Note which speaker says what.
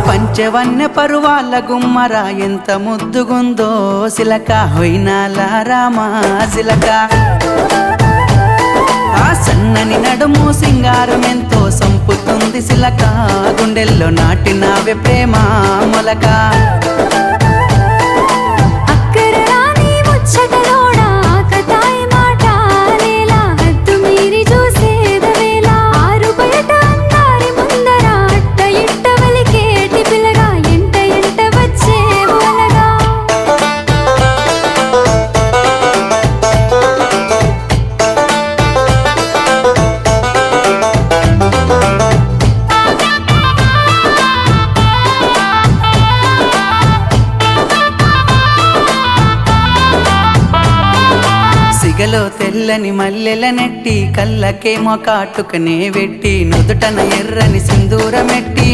Speaker 1: పంచవన్య పరువాల గుమ్మరా ఎంత ముద్దుగుందో సిలక హొయినాల రామా సిలక ఆ సన్నని నడుము సింగారం ఎంతో సంపుతుంది సిలక గుండెల్లో నాటినావే ప్రేమ మొలక సిగలో తెల్లని మల్లెల నెట్టి కళ్ళకేమో కాటుకనే వెట్టి నుదుటన ఎర్రని సింధూరమెట్టి